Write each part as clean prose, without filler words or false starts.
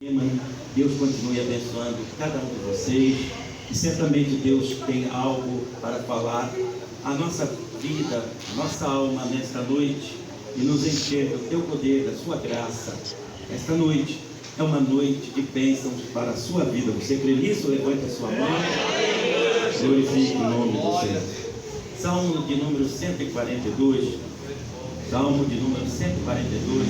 Deus continue abençoando cada um de vocês e certamente Deus tem algo para falar a nossa vida, a nossa alma nesta noite e nos encher do teu poder, da sua graça. Esta noite é uma noite de bênçãos para a sua vida. Você crê nisso? Levante a sua mão, glorifique o nome do Senhor. Salmo de número 142, Salmo de número 142,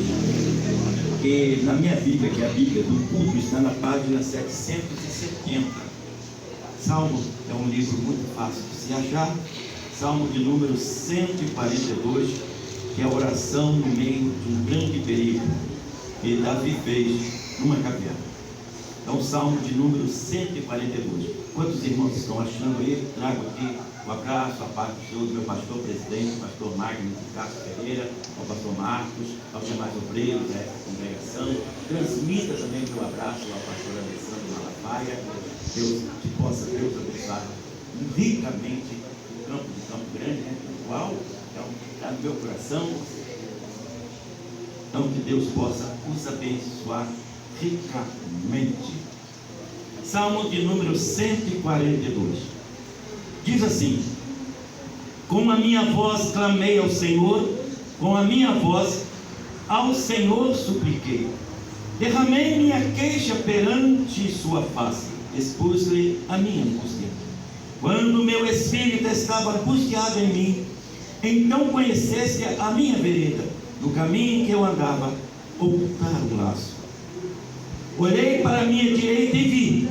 que na minha Bíblia, que é a Bíblia do culto, está na página 770. Salmo é um livro muito fácil de se achar. Salmo de número 142, que é a oração no meio de um grande perigo que Davi fez numa caverna. Então, Salmo de número 142. Quantos irmãos estão achando aí? Trago aqui um abraço, a parte do meu pastor presidente, pastor Magno Castro Ferreira, ao pastor Marcos, aos demais obreiros dessa congregação. Transmita também o meu abraço ao pastor Alessandro Malafaia. Deus te possa, Deus abençoar ricamente o campo de Campo Grande, né? Uau, então está no meu coração. Então que Deus possa os abençoar ricamente. Salmo de número 142 diz assim: com a minha voz clamei ao Senhor, com a minha voz ao Senhor supliquei, derramei minha queixa perante sua face, expus-lhe a minha angústia. Quando meu espírito estava angustiado em mim, então conheceste a minha vereda, no caminho em que eu andava, ocultar o laço. Olhei para a minha direita e vi,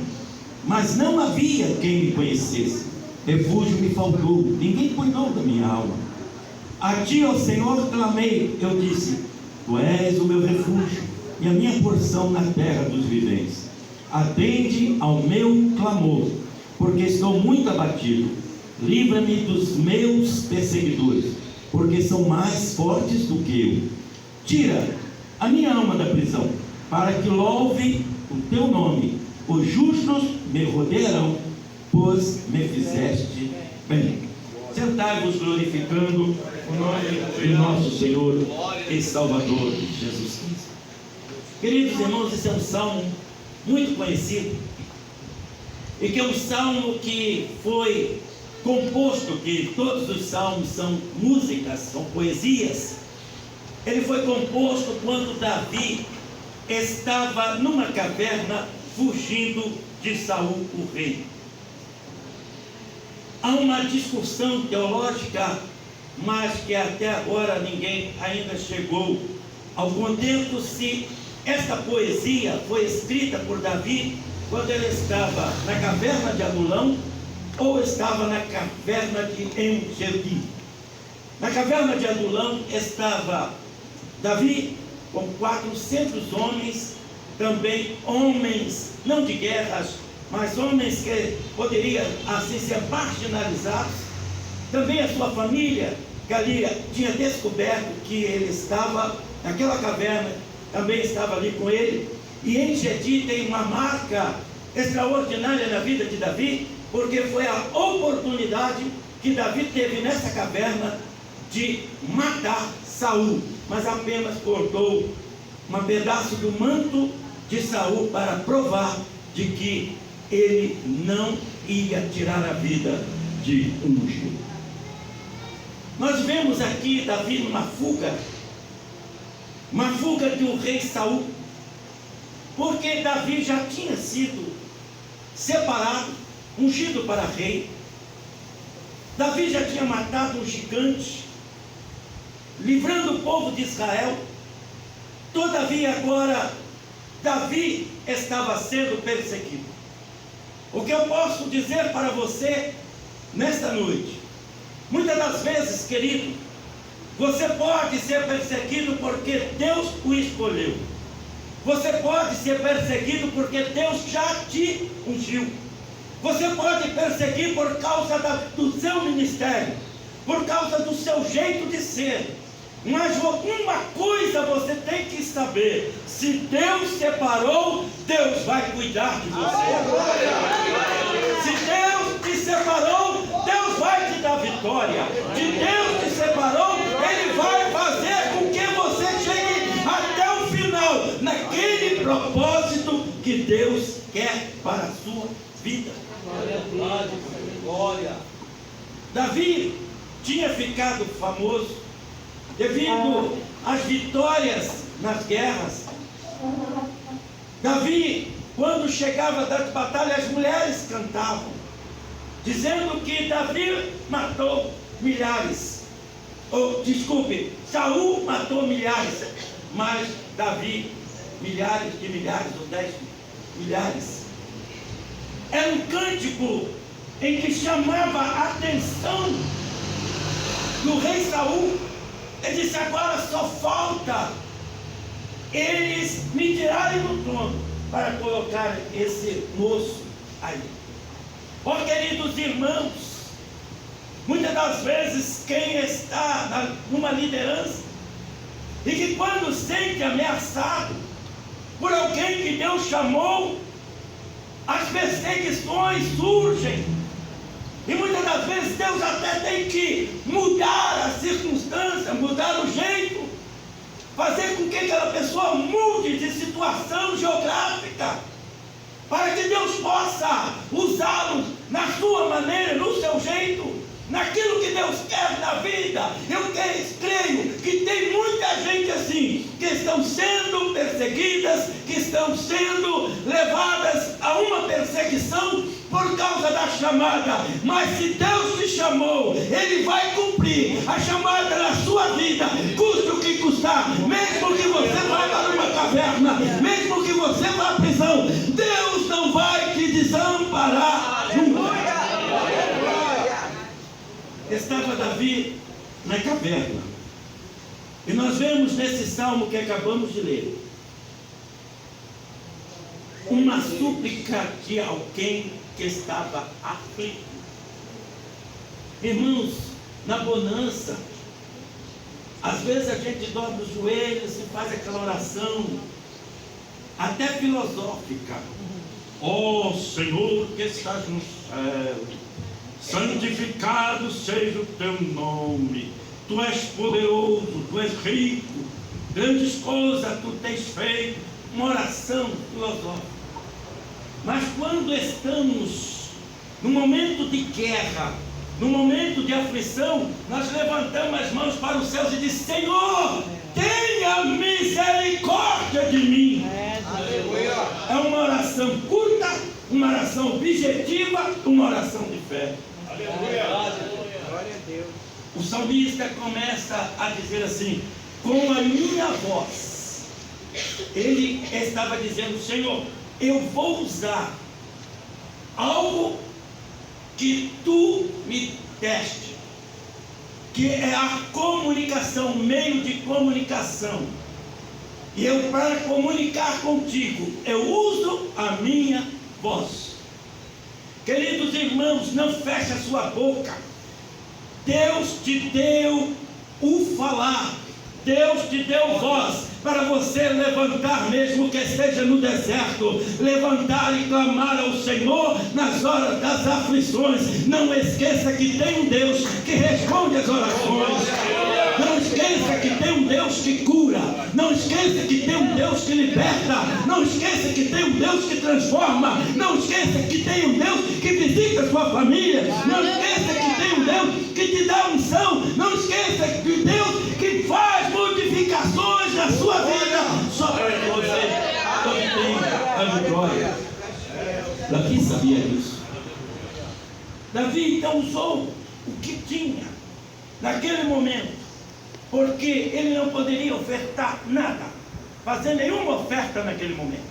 mas não havia quem me conhecesse. Refúgio me faltou, ninguém cuidou da minha alma. A ti, ó Senhor, clamei, eu disse: tu és o meu refúgio e a minha porção na terra dos viventes. Atende ao meu clamor, porque estou muito abatido. Livra-me dos meus perseguidores, porque são mais fortes do que eu. Tira a minha alma da prisão, para que louve o teu nome. Os justos me rodearão, pois me fizeste bem. Sentai-vos glorificando o nome de nosso Senhor e Salvador Jesus Cristo. Queridos irmãos, esse é um salmo muito conhecido, e que é um salmo que foi composto, que todos os salmos são músicas, são poesias. Ele foi composto quando Davi estava numa caverna fugindo de Saul, o rei. Há uma discussão teológica, mas que até agora ninguém ainda chegou ao contento se esta poesia foi escrita por Davi quando ele estava na caverna de Adulão ou estava na caverna de Engedi. Na caverna de Adulão estava Davi com 400 homens, também homens, não de guerras, mas homens que poderiam assim ser marginalizados. Também a sua família, que ali tinha descoberto que ele estava naquela caverna, também estava ali com ele. E Engedi tem uma marca extraordinária na vida de Davi, porque foi a oportunidade que Davi teve nessa caverna de matar Saul, mas apenas cortou um pedaço do manto de Saul para provar de que ele não ia tirar a vida de ungido. Nós vemos aqui Davi numa fuga do rei Saul, porque Davi já tinha sido separado, ungido para rei. Davi já tinha matado um gigante, livrando o povo de Israel. Todavia agora Davi estava sendo perseguido. O que eu posso dizer para você nesta noite? Muitas das vezes, querido, você pode ser perseguido porque Deus o escolheu. Você pode ser perseguido porque Deus já te ungiu. Você pode perseguir por causa do seu ministério, por causa do seu jeito de ser. Mas uma coisa você tem que saber: se Deus separou, Deus vai cuidar de você. Se Deus te separou, Deus vai te dar vitória. Se Deus te separou, Ele vai fazer com que você chegue até o final, naquele propósito que Deus quer para a sua vida. Glória. Davi tinha ficado famoso devido às vitórias nas guerras. Davi, quando chegava das batalhas, as mulheres cantavam, dizendo que Davi matou milhares. Saul matou milhares, mas Davi, milhares de milhares, ou 10 milhares. Era um cântico em que chamava a atenção do rei Saul. Ele disse: agora só falta eles me tirarem do trono para colocar esse moço aí. Ó, queridos irmãos, muitas das vezes quem está numa liderança e que quando sente ameaçado por alguém que Deus chamou, as perseguições surgem. E muitas das vezes Deus até tem que mudar a circunstância, mudar o jeito, fazer com que aquela pessoa mude de situação geográfica, para que Deus possa usá-lo na sua maneira, no seu jeito, naquilo que Deus quer na vida. Eu creio que tem muita gente assim, que estão sendo perseguidas, que estão sendo levadas a uma perseguição por causa da chamada. Mas se Deus te chamou, Ele vai cumprir a chamada na sua vida, custe o que custar. Mesmo que você vá para uma caverna, mesmo que você vá à prisão, Deus não vai te desamparar nunca. Estava Davi na caverna, e nós vemos nesse salmo que acabamos de ler uma súplica de alguém que estava aflito. Irmãos, na bonança, às vezes a gente dobra os joelhos e faz aquela oração até filosófica: ó Senhor que estás no céu, santificado seja o teu nome, tu és poderoso, tu és rico, grandes coisas tu tens feito. Uma oração filosófica. Mas quando estamos no momento de guerra, no momento de aflição, nós levantamos as mãos para os céus e dizemos: Senhor, tenha misericórdia de mim. É uma oração curta, uma oração objetiva, uma oração de fé. Aleluia. Glória a Deus. O salmista começa a dizer assim: com a minha voz. Ele estava dizendo: Senhor, eu vou usar algo que tu me deste, que é a comunicação, meio de comunicação. E eu, para comunicar contigo, eu uso a minha voz. Queridos irmãos, não feche a sua boca. Deus te deu o falar, Deus te deu voz para você levantar, mesmo que esteja no deserto, levantar e clamar ao Senhor nas horas das aflições. Não esqueça que tem um Deus que responde as orações. Não esqueça que tem um Deus que cura. Não esqueça que tem um Deus que liberta. Não esqueça que tem um Deus que transforma. Não esqueça que tem um Deus que visita a sua família. Não esqueça que tem um Deus que te dá unção. Não esqueça que Deus que faz modificações na sua vida. Só para você obtém a vitória. Davi sabia disso. Davi então usou o que tinha naquele momento, porque ele não poderia ofertar nada, fazer nenhuma oferta naquele momento.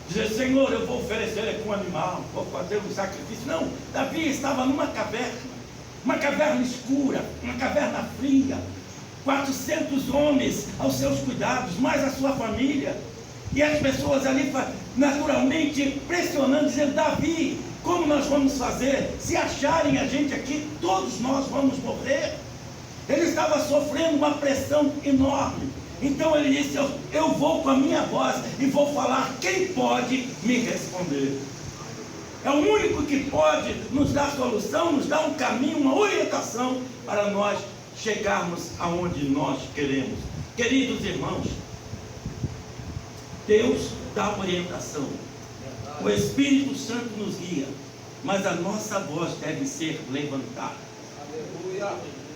Dizer: Senhor, eu vou oferecer aqui um animal, vou fazer um sacrifício. Não, Davi estava numa caverna, uma caverna escura, uma caverna fria, 400 homens aos seus cuidados, mais a sua família, e as pessoas ali naturalmente pressionando, dizendo: Davi, como nós vamos fazer? Se acharem a gente aqui, todos nós vamos morrer. Ele estava sofrendo uma pressão enorme. Então ele disse: eu vou com a minha voz e vou falar. Quem pode me responder? É o único que pode nos dar solução, nos dar um caminho, uma orientação para nós chegarmos aonde nós queremos. Queridos irmãos, Deus dá orientação, O Espírito Santo nos guia, mas a nossa voz deve ser levantada.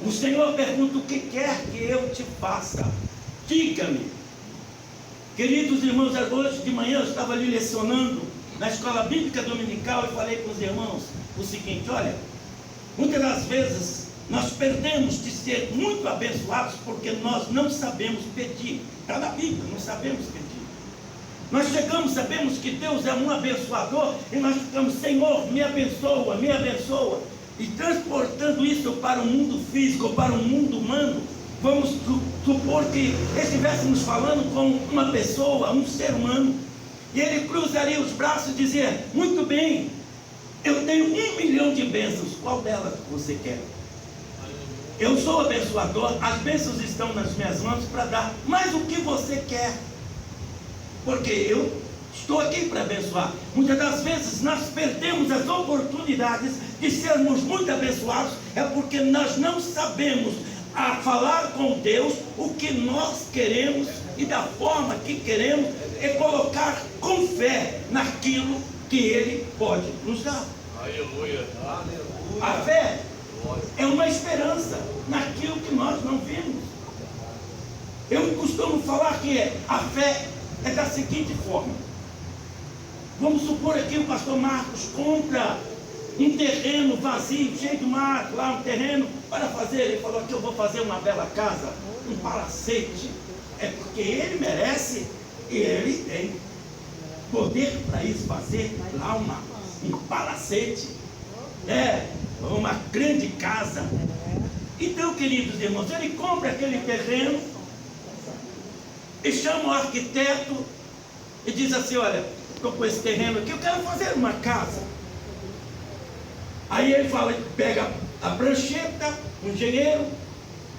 O Senhor pergunta: o que quer que eu te faça? Diga-me. Queridos irmãos, hoje de manhã eu estava ali lecionando na escola bíblica dominical e falei com os irmãos o seguinte: olha, muitas das vezes nós perdemos de ser muito abençoados porque nós não sabemos pedir. Está na Bíblia, não sabemos pedir. Nós chegamos, sabemos que Deus é um abençoador e nós ficamos: Senhor, me abençoa, me abençoa. E transportando isso para o mundo físico, para o mundo humano, vamos supor que estivéssemos falando com uma pessoa, um ser humano, e ele cruzaria os braços e dizia: muito bem, eu tenho 1 milhão de bênçãos, qual delas você quer? Eu sou abençoador, as bênçãos estão nas minhas mãos para dar, mas o que você quer? Porque eu estou aqui para abençoar. Muitas das vezes nós perdemos as oportunidades de sermos muito abençoados, é porque nós não sabemos a falar com Deus o que nós queremos e da forma que queremos, é colocar com fé naquilo que Ele pode nos dar. Aleluia. A fé é uma esperança naquilo que nós não vimos. Eu costumo falar que a fé é da seguinte forma: vamos supor aqui o pastor Marcos compra um terreno vazio, cheio de mato, lá um terreno para fazer. Ele falou que eu vou fazer uma bela casa, um palacete. É porque ele merece e ele tem poder para isso, fazer lá um palacete, uma grande casa. Então, queridos irmãos, ele compra aquele terreno e chama o arquiteto e diz assim: olha, estou com esse terreno aqui, eu quero fazer uma casa. Aí ele fala, pega a prancheta, o engenheiro,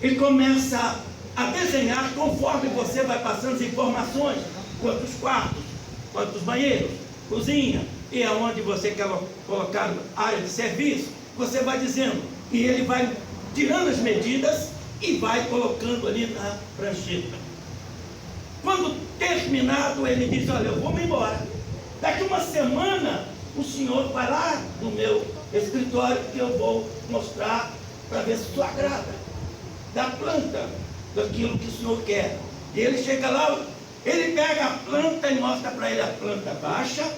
e começa a desenhar conforme você vai passando as informações: quantos quartos, quantos banheiros, cozinha, e aonde você quer colocar área de serviço. Você vai dizendo, e ele vai tirando as medidas e vai colocando ali na prancheta. Quando terminado, ele diz: olha, eu vou me embora. Daqui uma semana o senhor vai lá no meu escritório que eu vou mostrar para ver se isso agrada da planta, daquilo que o senhor quer. E ele chega lá, ele pega a planta e mostra para ele a planta baixa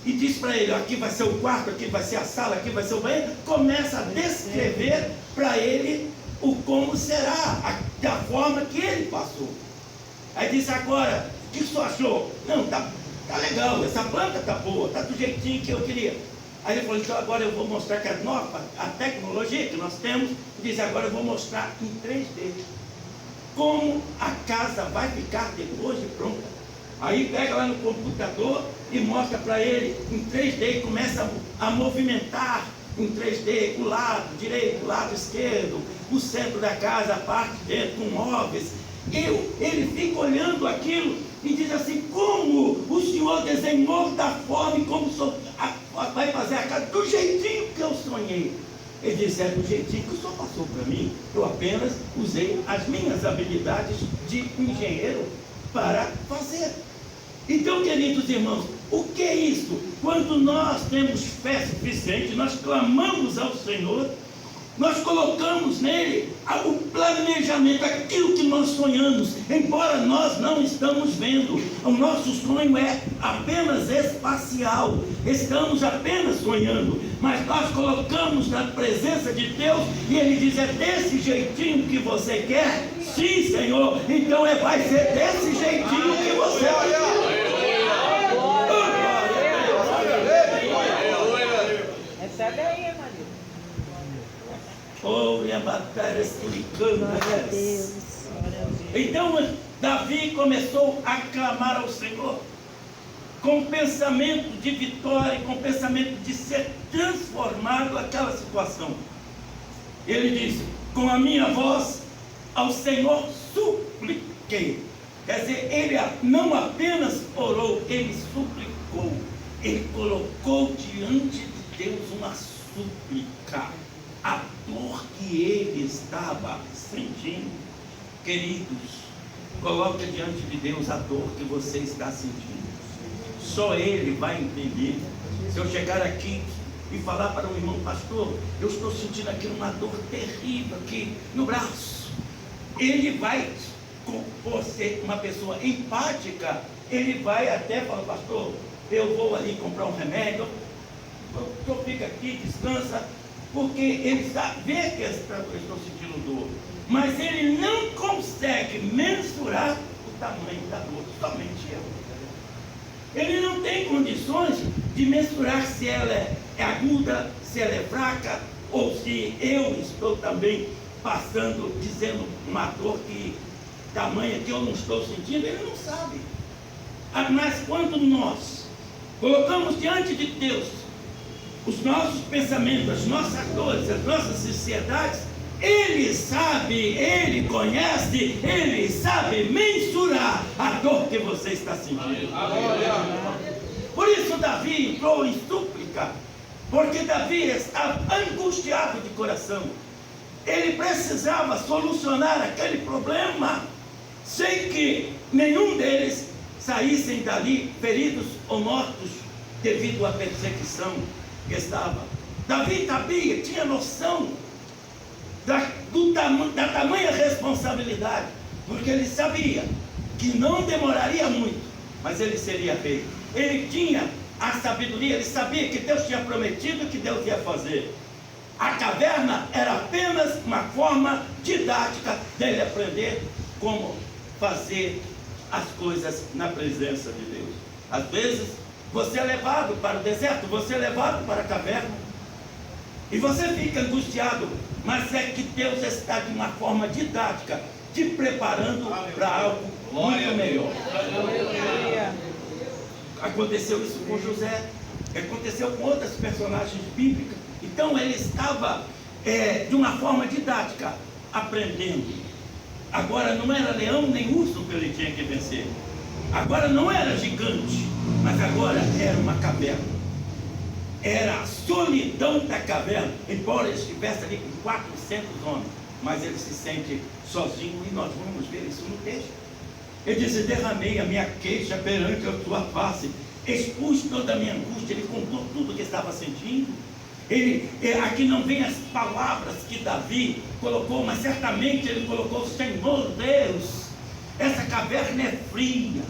e diz para ele: aqui vai ser o quarto, aqui vai ser a sala, aqui vai ser o banheiro. Começa a descrever para ele o como será, da forma que ele passou. Aí disse: agora, o que o senhor achou? Não, tá legal, essa planta tá boa, tá do jeitinho que eu queria. Aí ele falou: então agora eu vou mostrar que a tecnologia que nós temos, diz: agora eu vou mostrar em 3D como a casa vai ficar depois de pronta. Aí pega lá no computador e mostra para ele em 3D e começa a movimentar em 3D o lado direito, o lado esquerdo, o centro da casa, a parte de dentro com móveis. Ele fica olhando aquilo e diz assim: como o senhor desenhou da forma e como vai fazer a casa do jeitinho que eu sonhei. Ele disse: é do jeitinho que o senhor passou para mim, eu apenas usei as minhas habilidades de engenheiro para fazer. Então, queridos irmãos, o que é isso? Quando nós temos fé suficiente, nós clamamos ao Senhor, nós colocamos nele o planejamento, aquilo que nós sonhamos, embora nós não estamos vendo. O nosso sonho é apenas espacial, estamos apenas sonhando, mas nós colocamos na presença de Deus e Ele diz: é desse jeitinho que você quer? Sim, Senhor, então vai ser desse jeitinho que você quer. Recebe aí, Maria. Oh, minha batalha explicando. Então Davi começou a clamar ao Senhor com pensamento de vitória, com pensamento de ser transformado naquela situação. Ele disse: com a minha voz ao Senhor supliquei. Quer dizer, ele não apenas orou, ele suplicou. Ele colocou diante de Deus uma súplica, a dor que ele estava sentindo. Queridos, coloque diante de Deus a dor que você está sentindo. Só ele vai entender. Se eu chegar aqui e falar para um irmão, pastor, eu estou sentindo aqui uma dor terrível aqui no braço, ele vai, por ser uma pessoa empática, ele vai até falar, pastor, eu vou ali comprar um remédio, tu fica aqui, descansa, porque ele vê que eu estou sentindo dor, mas ele não consegue mensurar o tamanho da dor, somente eu. Ele não tem condições de mensurar se ela é aguda, se ela é fraca, ou se eu estou também passando, dizendo uma dor que tamanha que eu não estou sentindo, ele não sabe. Mas quando nós colocamos diante de Deus os nossos pensamentos, as nossas dores, as nossas ansiedades, Ele sabe, Ele conhece, Ele sabe mensurar a dor que você está sentindo. Por isso Davi entrou em súplica, porque Davi estava angustiado de coração. Ele precisava solucionar aquele problema, sem que nenhum deles saíssem dali feridos ou mortos devido à perseguição que estava. Davi sabia, tinha noção da tamanha responsabilidade, porque ele sabia que não demoraria muito, mas ele seria rei. Ele tinha a sabedoria, ele sabia que Deus tinha prometido que Deus ia fazer. A caverna era apenas uma forma didática dele aprender como fazer as coisas na presença de Deus. Às vezes você é levado para o deserto, você é levado para a caverna, e você fica angustiado, mas é que Deus está de uma forma didática, te preparando para algo muito melhor. Aconteceu isso com José, aconteceu com outras personagens bíblicas. Então ele estava de uma forma didática, aprendendo. Agora não era leão nem urso que ele tinha que vencer. Agora não era gigante, mas agora era uma caverna. Era a solidão da caverna, embora ele estivesse ali com 400 homens, mas ele se sente sozinho, e nós vamos ver isso no texto. Ele diz: derramei a minha queixa perante a tua face, expus toda a minha angústia. Ele contou tudo o que estava sentindo. Aqui não vem as palavras que Davi colocou, mas certamente ele colocou: Senhor Deus, essa caverna é fria,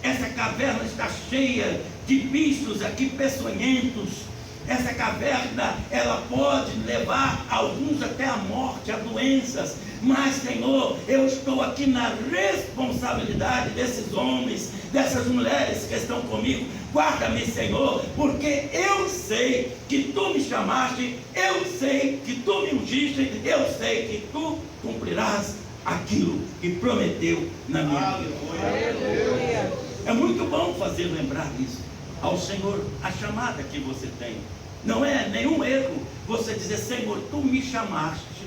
essa caverna está cheia de bichos aqui peçonhentos. Essa caverna, ela pode levar alguns até a morte, a doenças. Mas, Senhor, eu estou aqui na responsabilidade desses homens, dessas mulheres que estão comigo. Guarda-me, Senhor, porque eu sei que Tu me chamaste, eu sei que Tu me ungiste, eu sei que Tu cumprirás aquilo que prometeu na minha vida. É muito bom fazer lembrar isso ao Senhor, a chamada que você tem. Não é nenhum erro você dizer: Senhor, Tu me chamaste,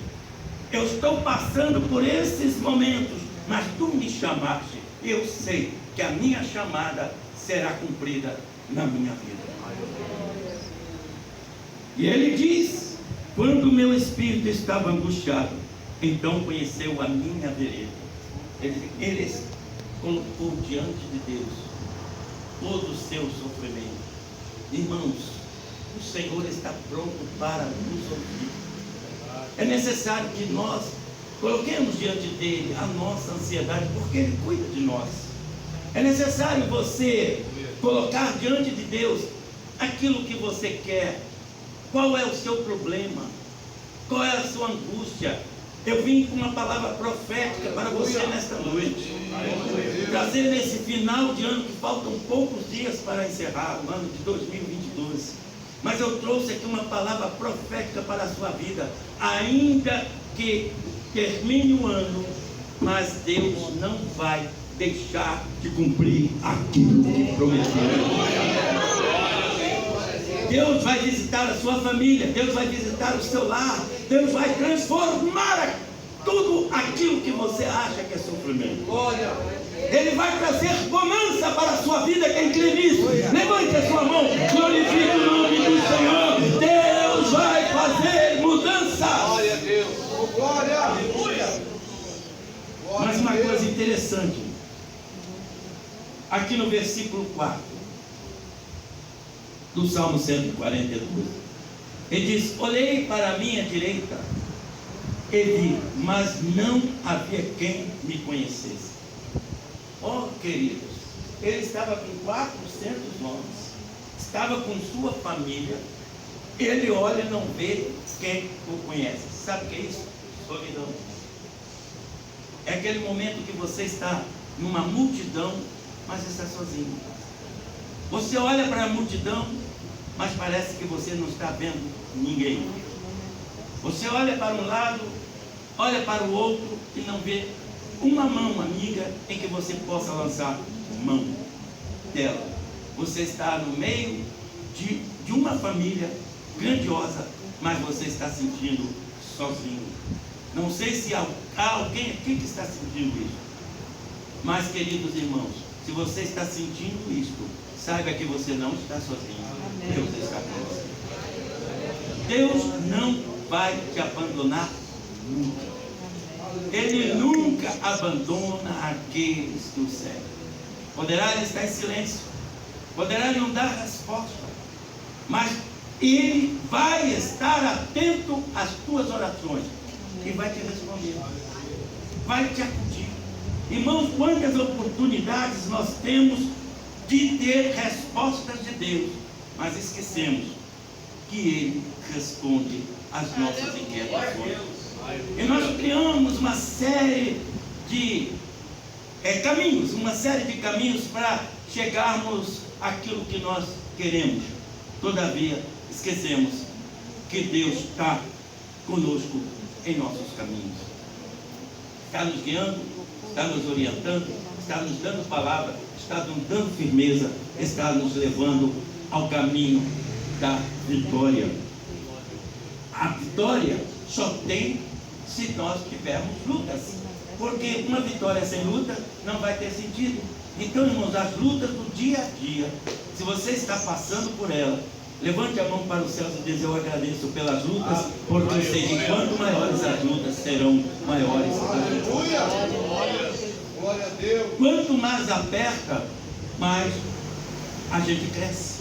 eu estou passando por esses momentos, mas Tu me chamaste, eu sei que a minha chamada será cumprida na minha vida. E ele diz: quando o meu espírito estava angustiado, então conheceu a minha vereda. Ele colocou diante de Deus todo o seu sofrimento. Irmãos, o Senhor está pronto para nos ouvir. É necessário que nós coloquemos diante dele a nossa ansiedade, porque ele cuida de nós. É necessário você colocar diante de Deus aquilo que você quer. Qual é o seu problema? Qual é a sua angústia? Eu vim com uma palavra profética para você nesta noite, trazer nesse final de ano, que faltam poucos dias para encerrar o ano de 2022, mas eu trouxe aqui uma palavra profética para a sua vida. Ainda que termine o ano, mas Deus não vai deixar de cumprir aquilo que prometeu. Deus vai visitar a sua família, Deus vai visitar o seu lar, Deus vai transformar tudo aquilo que você acha que é sofrimento. Ele vai trazer bonança para a sua vida. Quem crê nisso, levante a sua mão, glorifique o nome do Senhor. Deus vai fazer mudança. Glória a Deus. Glória. Mas uma coisa interessante, aqui no versículo 4, do Salmo 142. Ele diz: olhei para a minha direita e vi, mas não havia quem me conhecesse. Oh, queridos, ele estava com 400 homens, estava com sua família. Ele olha e não vê quem o conhece. Sabe o que é isso? Solidão. É aquele momento que você está numa multidão, mas está sozinho. Você olha para a multidão, mas parece que você não está vendo ninguém. Você olha para um lado, olha para o outro e não vê uma mão amiga em que você possa lançar mão dela. Você está no meio de uma família grandiosa, mas você está sentindo sozinho. Não sei se há alguém aqui que está sentindo isso. Mas, queridos irmãos, se você está sentindo isto, saiba que você não está sozinho. Amém. Deus está com você. Deus não vai te abandonar nunca. Ele nunca abandona aqueles que o servem. Poderá ele estar em silêncio, poderá não dar resposta, mas ele vai estar atento às tuas orações e vai te responder, vai te acudir. Irmãos, quantas oportunidades nós temos de ter respostas de Deus, mas esquecemos que Ele responde às nossas inquietações. E nós criamos uma série de caminhos, uma série de caminhos para chegarmos àquilo que nós queremos. Todavia, esquecemos que Deus está conosco em nossos caminhos. Está nos guiando, está nos orientando, está nos dando palavra, está nos dando firmeza, está nos levando ao caminho da vitória. A vitória só tem se nós tivermos lutas, porque uma vitória sem luta não vai ter sentido. Então, irmãos, as lutas do dia a dia, se você está passando por ela, levante a mão para os céus e diz: eu agradeço pelas lutas, porque eu sei que quanto maiores as lutas, serão maiores as vitórias. Glória a Deus. Quanto mais aperta, mais a gente cresce.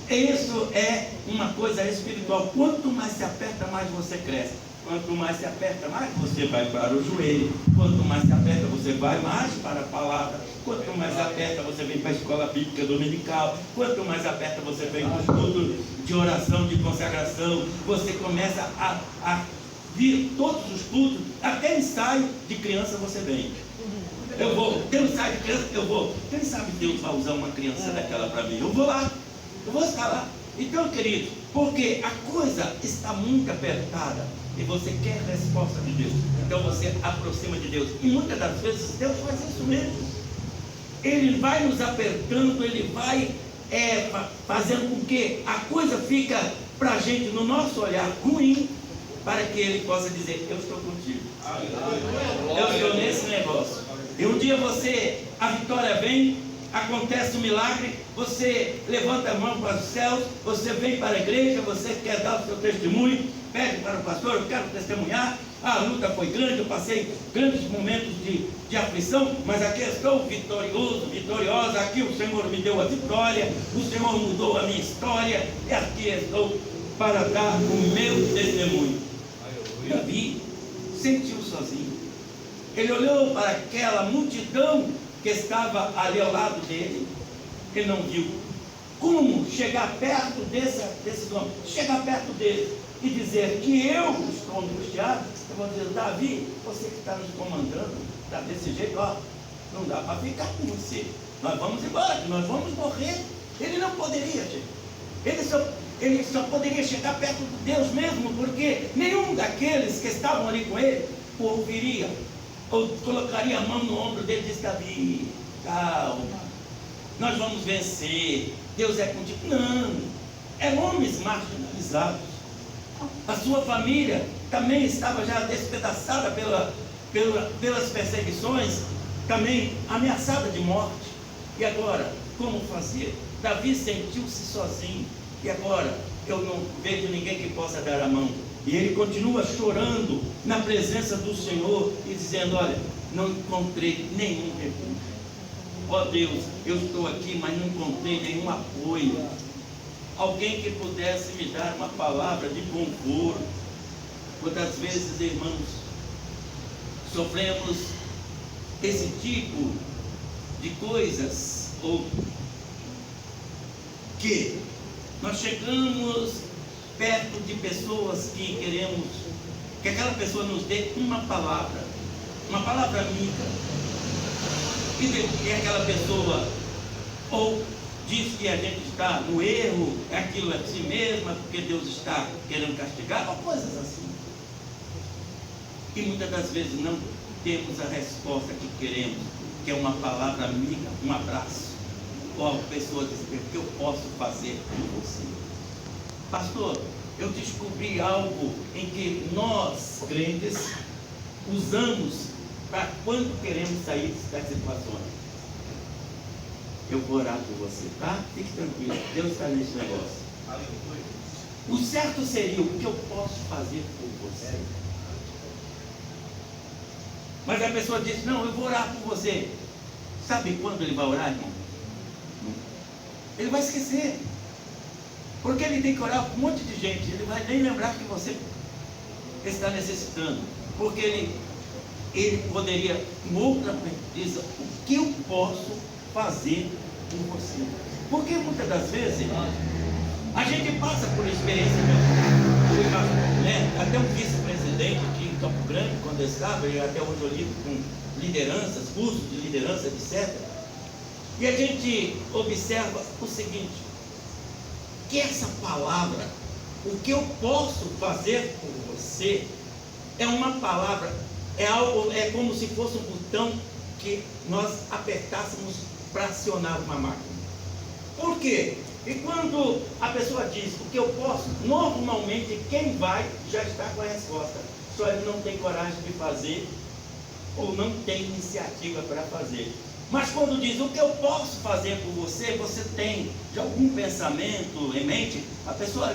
Isso é uma coisa espiritual. Quanto mais se aperta, mais você cresce. Quanto mais se aperta, mais você vai para o joelho. Quanto mais se aperta, você vai mais para a palavra. Quanto mais se aperta, você vem para a escola bíblica dominical. Quanto mais aperta, você vem para o culto de oração, de consagração. Você começa a vir todos os cultos. Até ensaio de criança você vem. Eu vou. Tem um ensaio de criança? Eu vou. Quem sabe Deus vai usar uma criança daquela para mim? Eu vou lá. Eu vou estar lá. Então, querido, porque a coisa está muito apertada e você quer resposta de Deus, então você aproxima de Deus. E muitas das vezes Deus faz isso mesmo. Ele vai nos apertando, ele vai fazendo com que a coisa fica para a gente, no nosso olhar, ruim, para que ele possa dizer: eu estou contigo. Eu estou nesse negócio. E um dia a vitória vem, acontece um milagre, você levanta a mão para os céus, você vem para a igreja, você quer dar o seu testemunho, pede para o pastor: eu quero testemunhar, a luta foi grande, eu passei grandes momentos de aflição, mas aqui estou vitorioso, vitoriosa, aqui o Senhor me deu a vitória, o Senhor mudou a minha história, e aqui estou para dar o meu testemunho. Davi sentiu sozinho, ele olhou para aquela multidão que estava ali ao lado dele, ele não viu como chegar perto desse homem, chegar perto dele e dizer que eu estou angustiado. Eu vou dizer: Davi, você que está nos comandando, está desse jeito, ó, não dá para ficar com você, nós vamos embora, que nós vamos morrer. Ele não poderia, gente. Ele só poderia chegar perto de Deus mesmo, porque nenhum daqueles que estavam ali com ele o ouviria, ou colocaria a mão no ombro dele e disse: Davi, calma, nós vamos vencer, Deus é contigo. Não, eram homens marginalizados. A sua família também estava já despedaçada pelas perseguições, também ameaçada de morte. E agora, como fazer? Davi sentiu-se sozinho. E agora, eu não vejo ninguém que possa dar a mão. E ele continua chorando na presença do Senhor e dizendo: olha, não encontrei nenhum refúgio. Ó Deus, eu estou aqui, mas não encontrei nenhum apoio. alguém que pudesse me dar uma palavra de conforto. Quantas vezes, irmãos, sofremos esse tipo de coisas, ou que nós chegamos perto de pessoas que queremos que aquela pessoa nos dê uma palavra amiga, e aquela pessoa ou diz que a gente está no erro, aquilo é de si mesma, porque Deus está querendo castigar, ou coisas assim. E muitas das vezes não temos a resposta que queremos, que é uma palavra amiga, um abraço, ou a pessoa diz: o que eu posso fazer por você? Pastor, eu descobri algo em que nós, crentes, usamos para quando queremos sair das situações. Eu vou orar por você, tá? Fique tranquilo, Deus está nesse negócio. O certo seria: o que eu posso fazer por você? Mas a pessoa diz: não, eu vou orar por você. Sabe quando ele vai orar, irmão? Ele vai esquecer, porque ele tem que orar por um monte de gente. Ele vai nem lembrar que você está necessitando, porque ele poderia, em outra diz: o que eu posso fazer por você? Porque muitas das vezes a gente passa por experiência, né? Até um vice-presidente aqui em Campo Grande, quando eu estava, e até hoje eu lido com lideranças, cursos de liderança, etc. E a gente observa o seguinte: que essa palavra, o que eu posso fazer por você, é uma palavra, é algo, é como se fosse um botão que nós apertássemos para acionar uma máquina. Por quê? E quando a pessoa diz o que eu posso, normalmente quem vai já está com a resposta, só ele não tem coragem de fazer, ou não tem iniciativa para fazer. Mas quando diz o que eu posso fazer por você, você tem de algum pensamento em mente. A pessoa,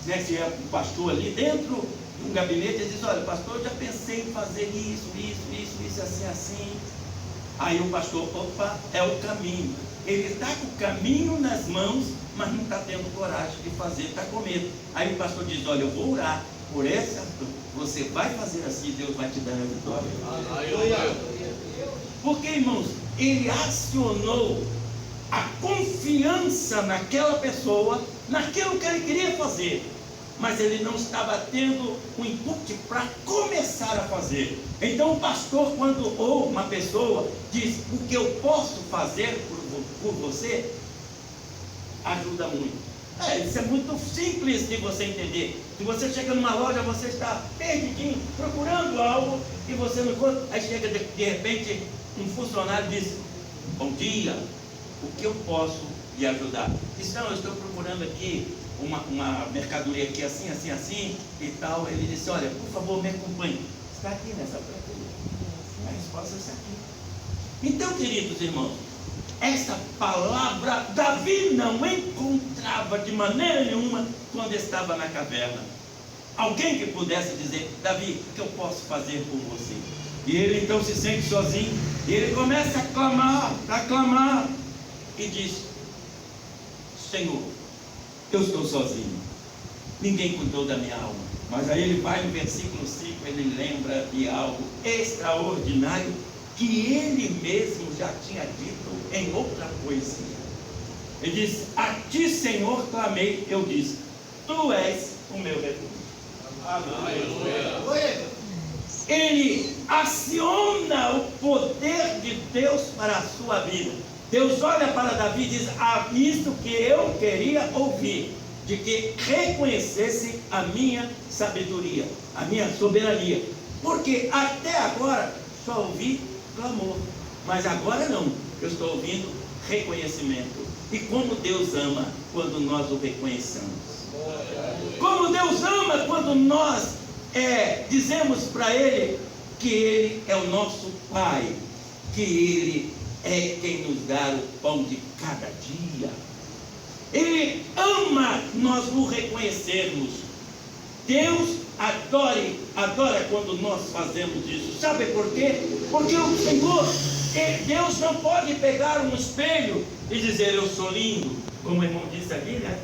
né, se é um pastor ali dentro de um gabinete, ele diz: olha, pastor, eu já pensei em fazer isso, assim. Aí o pastor: opa, é o caminho. Ele está com o caminho nas mãos, mas não está tendo coragem de fazer, está com medo. Aí o pastor diz: olha, eu vou orar por essa, você vai fazer assim, Deus vai te dar a vitória. Porque, irmãos, ele acionou a confiança naquela pessoa, naquilo que ele queria fazer, mas ele não estava tendo o input para começar a fazer. Então o pastor, ou uma pessoa diz o que eu posso fazer por você, ajuda muito. Isso é muito simples de você entender. Se você chega numa loja, você está perdidinho, procurando algo, e você não encontra, aí chega de repente um funcionário diz: bom dia, o que eu posso lhe ajudar? Diz: não, eu estou procurando aqui uma mercadoria aqui assim e tal. Ele disse: olha, por favor, me acompanhe. Está aqui nessa prateleira. A resposta é essa aqui. Então, queridos irmãos, essa palavra Davi não encontrava de maneira nenhuma quando estava na caverna. Alguém que pudesse dizer: Davi, o que eu posso fazer por você? E ele então se sente sozinho, e ele começa a clamar, e diz: Senhor, eu estou sozinho, ninguém cuidou da minha alma. Mas aí ele vai no versículo 5, ele lembra de algo extraordinário que ele mesmo já tinha dito em outra poesia. Ele diz: a ti, Senhor, clamei, eu disse: tu és o meu refúgio. Aleluia. Ele aciona o poder de Deus para a sua vida. Deus olha para Davi e diz: isso que eu queria ouvir, de que reconhecesse a minha sabedoria, a minha soberania, porque até agora só ouvi clamor, mas agora não, eu estou ouvindo reconhecimento. E como Deus ama quando nós o reconhecemos, como Deus ama quando nós dizemos para Ele que Ele é o nosso Pai, que Ele é quem nos dá o pão de cada dia. Ele ama nós o reconhecermos. Deus adora quando nós fazemos isso. Sabe por quê? Porque o Senhor, Deus não pode pegar um espelho e dizer: eu sou lindo, como o irmão disse ali, né?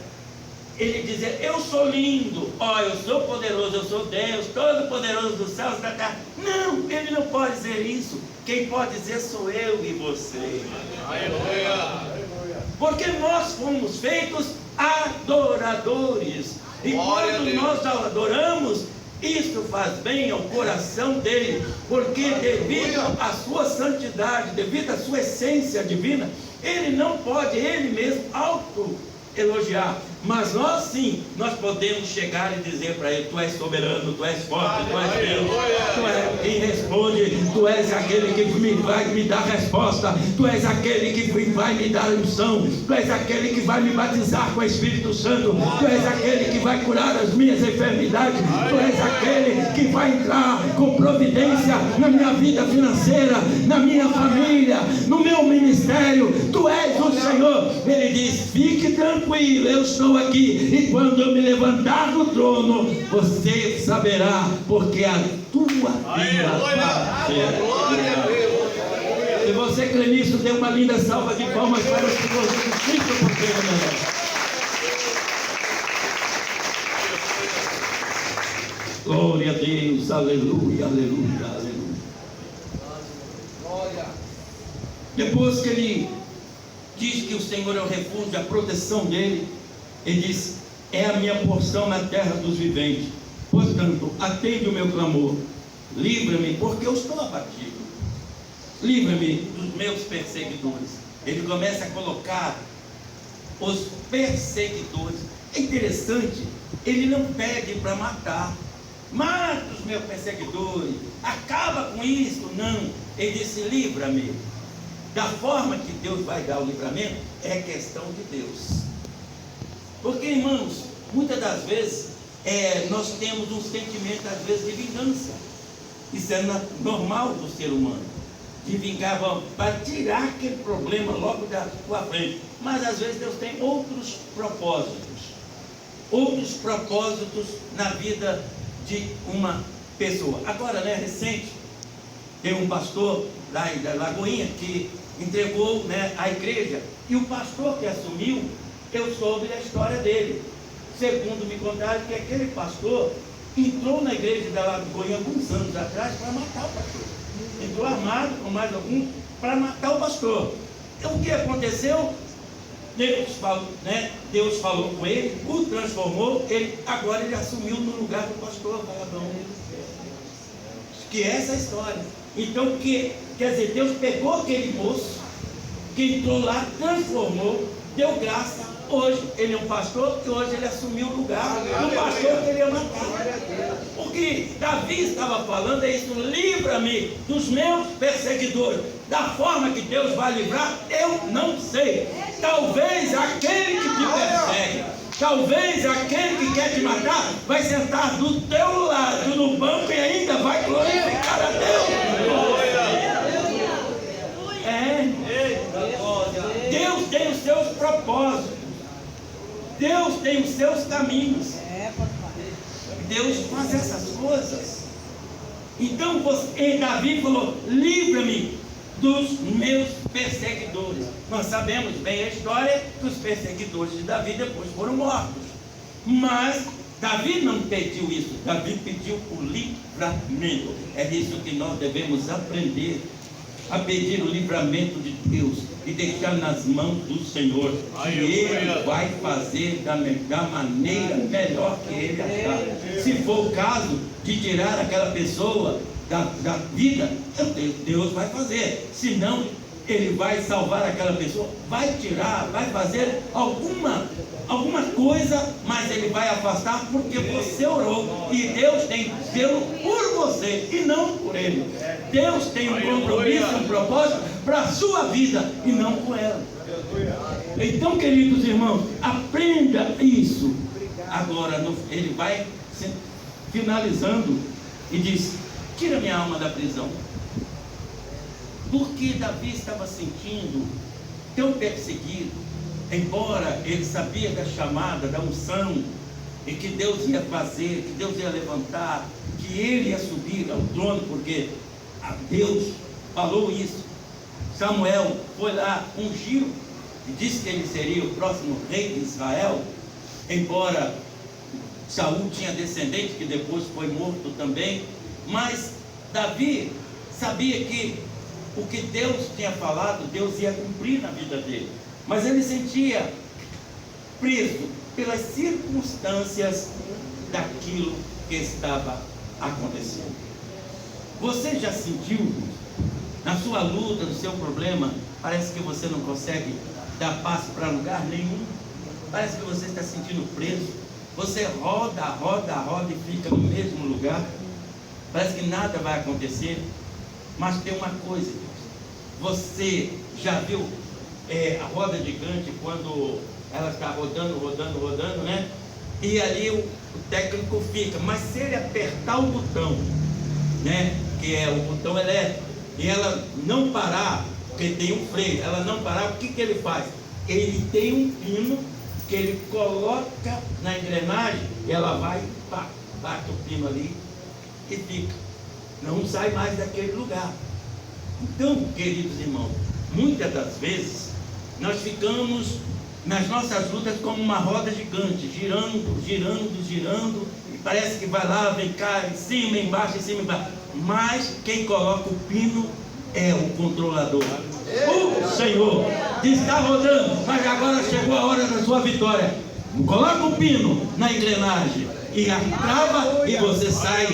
ele dizer: eu sou lindo, ó, eu sou poderoso, eu sou Deus, todo poderoso dos céus e da terra. Não, ele não pode dizer isso. Quem pode dizer sou eu e você. Porque nós fomos feitos adoradores. E quando nós adoramos, isso faz bem ao coração dele, porque devido à sua santidade, devido à sua essência divina, ele não pode ele mesmo auto-elogiar. Mas nós sim, nós podemos chegar e dizer para ele: tu és soberano, tu és forte, tu és Deus, tu és quem responde, tu és aquele que vai me dar resposta, tu és aquele que vai me dar unção, tu és aquele que vai me batizar com o Espírito Santo, tu és aquele que vai curar as minhas enfermidades, tu és aquele que vai entrar com providência na minha vida financeira, na minha família, no meu ministério, tu és o Senhor. Ele diz: fique tranquilo, eu estou aqui, e quando eu me levantar do trono, você saberá, porque a tua vida vai ser. Se você crê nisso, dê uma linda salva de palmas para o Senhor Jesus Cristo, porque Ele merece. Glória a Deus, aleluia, aleluia, aleluia. Depois que ele diz que o Senhor é o refúgio, a proteção dele, ele diz: é a minha porção na terra dos viventes. Portanto, atende o meu clamor, livra-me, porque eu estou abatido. Livra-me dos meus perseguidores. Ele começa a colocar os perseguidores. É interessante, ele não pede para matar. Mata os meus perseguidores, acaba com isso. Não, ele disse: livra-me. Da forma que Deus vai dar o livramento, é questão de Deus. Porque, irmãos, muitas das vezes nós temos um sentimento, às vezes, de vingança. Isso é normal do ser humano, de vingar, para tirar aquele problema logo da sua frente. Mas às vezes Deus tem outros propósitos na vida de uma pessoa. Agora, recente, tem um pastor lá da Lagoinha que entregou, a igreja, e o pastor que assumiu, eu soube da história dele. Segundo me contaram, que aquele pastor entrou na igreja da Lagoinha alguns anos atrás para matar o pastor. Entrou armado com mais algum para matar o pastor. Então, o que aconteceu? Deus falou com ele, o transformou, agora ele assumiu no lugar do pastor Valadão. Que é essa história. Então, quer dizer, Deus pegou aquele moço que entrou lá, transformou, deu graça. Hoje ele é um pastor, e hoje ele assumiu o lugar do pastor que ele ia matar. O que Davi estava falando é isso: livra-me dos meus perseguidores. Da forma que Deus vai livrar, eu não sei. Talvez aquele que te persegue, talvez aquele que quer te matar, vai sentar do teu lado no banco e ainda vai glorificar a Deus. Deus tem os seus propósitos, Deus tem os seus caminhos. Deus faz essas coisas. Então Davi falou: livra-me dos meus perseguidores. Nós sabemos bem a história que os perseguidores de Davi depois foram mortos. Mas Davi não pediu isso, Davi pediu o livramento. É isso que nós devemos aprender, a pedir o livramento de Deus e deixar nas mãos do Senhor, que Ele vai fazer da maneira melhor que Ele achar. Se for o caso de tirar aquela pessoa da vida, Deus vai fazer. Se não, Ele vai salvar aquela pessoa, vai tirar, vai fazer alguma coisa, mas Ele vai afastar, porque você orou, e Deus tem zelo por você e não por ele. Deus tem um compromisso, um propósito para a sua vida e não com ela. Então, queridos irmãos, aprenda isso. Agora ele vai finalizando e diz: tira minha alma da prisão. Porque Davi estava sentindo tão perseguido, embora ele sabia da chamada, da unção, e que Deus ia fazer, que Deus ia levantar, que ele ia subir ao trono, porque Deus falou isso. Samuel foi lá, ungiu, e disse que ele seria o próximo rei de Israel. embora Saul tinha descendente que depois foi morto também, mas Davi sabia que o que Deus tinha falado, Deus ia cumprir na vida dele, mas ele sentia preso pelas circunstâncias daquilo que estava acontecendo. Você já sentiu na sua luta, no seu problema, parece que você não consegue dar passo para lugar nenhum, parece que você está se sentindo preso, você roda e fica no mesmo lugar, parece que nada vai acontecer. Mas tem uma coisa, você já viu a roda gigante quando ela está rodando, né? E ali o técnico fica, mas se ele apertar o botão, né, que é o botão elétrico, e ela não parar, porque tem um freio, ela não parar, o que ele faz? Ele tem um pino que ele coloca na engrenagem, e ela vai, pá, bate o pino ali e fica, não sai mais daquele lugar. Então, queridos irmãos, muitas das vezes nós ficamos nas nossas lutas como uma roda gigante, girando, e parece que vai lá, vem cá, em cima, embaixo, mas quem coloca o pino é o controlador. O Senhor está rodando, mas agora chegou a hora da sua vitória. Coloca o pino na engrenagem e a trava, e você sai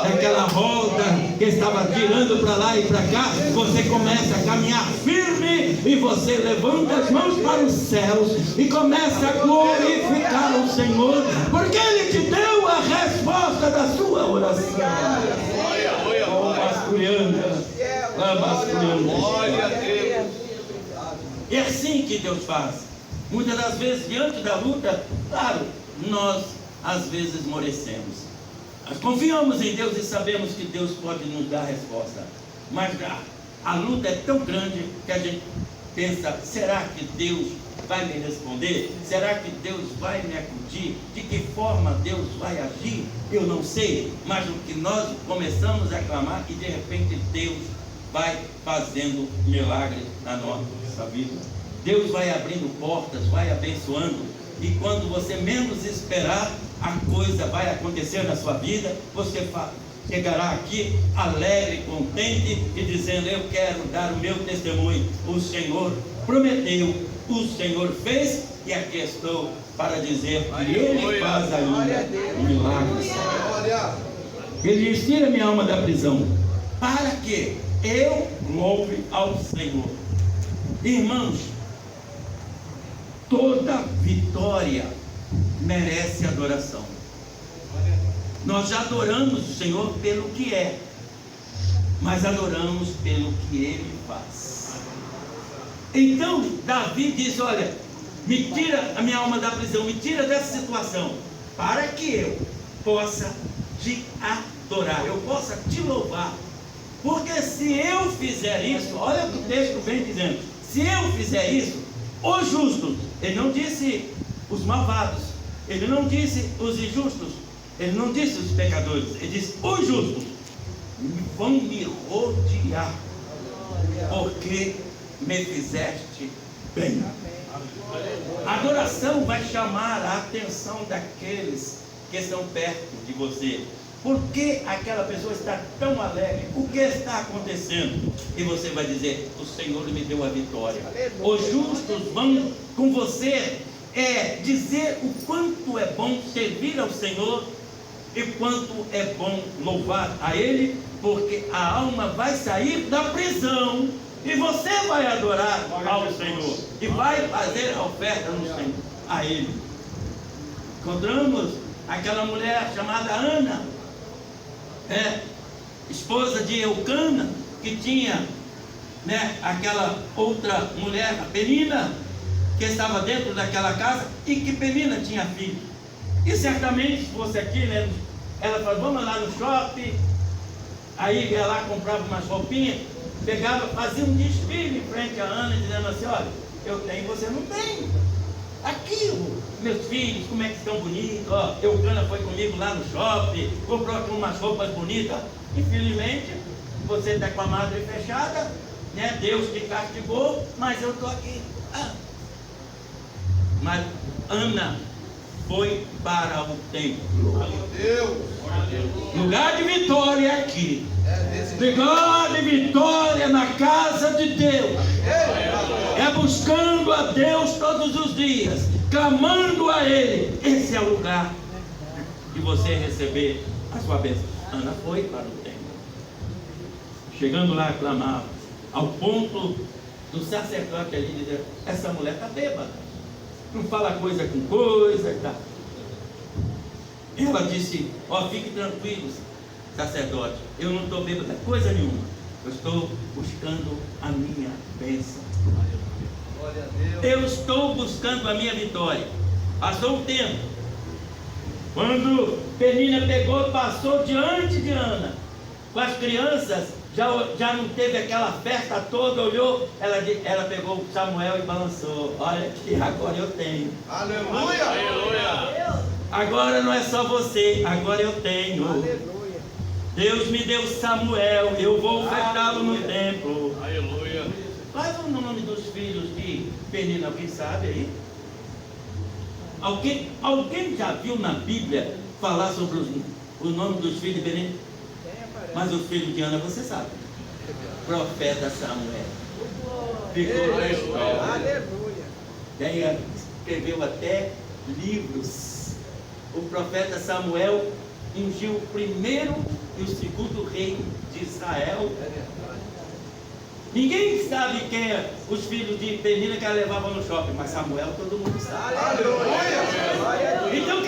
daquela roda que estava girando para lá e para cá. Você começa a caminhar firme e você levanta as mãos para os céus e começa a glorificar o Senhor, porque Ele te deu a resposta da sua oração. Glória a Deus. É assim que Deus faz. Muitas das vezes, diante da luta, claro, nós às vezes esmorecemos. Nós confiamos em Deus e sabemos que Deus pode nos dar a resposta. Mas a luta é tão grande que a gente pensa, será que Deus vai me responder? Será que Deus vai me acudir? De que forma Deus vai agir? Eu não sei, mas o que nós começamos a clamar e de repente Deus vai fazendo milagres na nossa vida. Deus vai abrindo portas, vai abençoando, e quando você menos esperar, a coisa vai acontecer na sua vida. Você chegará aqui alegre, contente e dizendo: eu quero dar o meu testemunho. O Senhor prometeu, o Senhor fez, e aqui estou para dizer que Ele faz ainda milagres. Ele diz: tira minha alma da prisão, para que eu louve ao Senhor. Irmãos, toda vitória merece adoração. Nós já adoramos o Senhor pelo que é, mas adoramos pelo que Ele faz. Então Davi disse: olha, me tira a minha alma da prisão, me tira dessa situação, para que eu possa te adorar, eu possa te louvar. Porque se eu fizer isso, olha o que o texto vem dizendo, se eu fizer isso, os justos, ele não disse os malvados, ele não disse os injustos, ele não disse os pecadores, ele disse os justos vão me rodear, porque me fizeste bem. A adoração vai chamar a atenção daqueles que estão perto de você. Por que aquela pessoa está tão alegre? O que está acontecendo? E você vai dizer: o Senhor me deu a vitória. Os justos vão com você dizer o quanto é bom servir ao Senhor e quanto é bom louvar a Ele, porque a alma vai sair da prisão e você vai adorar ao Senhor e vai fazer a oferta no Senhor, a Ele. Encontramos aquela mulher chamada Ana, esposa de Eucana, que tinha aquela outra mulher, a Penina, que estava dentro daquela casa, e que Penina tinha filho. E certamente, se fosse aqui, ela falou: vamos lá no shopping. Aí ia lá, comprava umas roupinhas, pegava, fazia um desfile em frente a Ana, dizendo assim: olha, eu tenho, você não tem. Aqui, meus filhos, como é que estão bonitos, ó, Eucana foi comigo lá no shopping, comprou aqui umas roupas bonitas. Infelizmente, você está com a madre fechada, Deus te castigou, mas eu estou aqui. Mas Ana foi para o templo. Deus. Lugar de vitória é aqui. Lugar de vitória na casa de Deus. É buscando a Deus todos os dias, clamando a Ele. Esse é o lugar de você receber a sua bênção. Ana foi para o templo. Chegando lá, clamava, ao ponto do sacerdote ali dizer: essa mulher está bêbada, não fala coisa com coisa, tá? Ela disse: ó, fique tranquilo, sacerdote, eu não estou bêbada coisa nenhuma, eu estou buscando a minha bênção. Glória a Deus. Eu estou buscando a minha vitória. Passou o tempo. Quando Penina pegou, passou diante de Ana, com as crianças, já não teve aquela festa toda, olhou, ela pegou Samuel e balançou. Olha que agora eu tenho. Aleluia. Aleluia. Agora não é só você, agora eu tenho. Aleluia. Deus me deu Samuel, eu vou ofertá-lo no templo. Aleluia. Quais são o nome dos filhos de Penina? Alguém sabe aí? Alguém já viu na Bíblia falar sobre o nome dos filhos de Penina? Mas os filhos de Ana você sabe. Profeta Samuel. Ficou na história. Aleluia. Daí escreveu até livros. O profeta Samuel ungiu o primeiro e o segundo rei de Israel. Ninguém sabe quem é os filhos de Penina que ela levava no shopping, mas Samuel todo mundo sabe. Aleluia. Então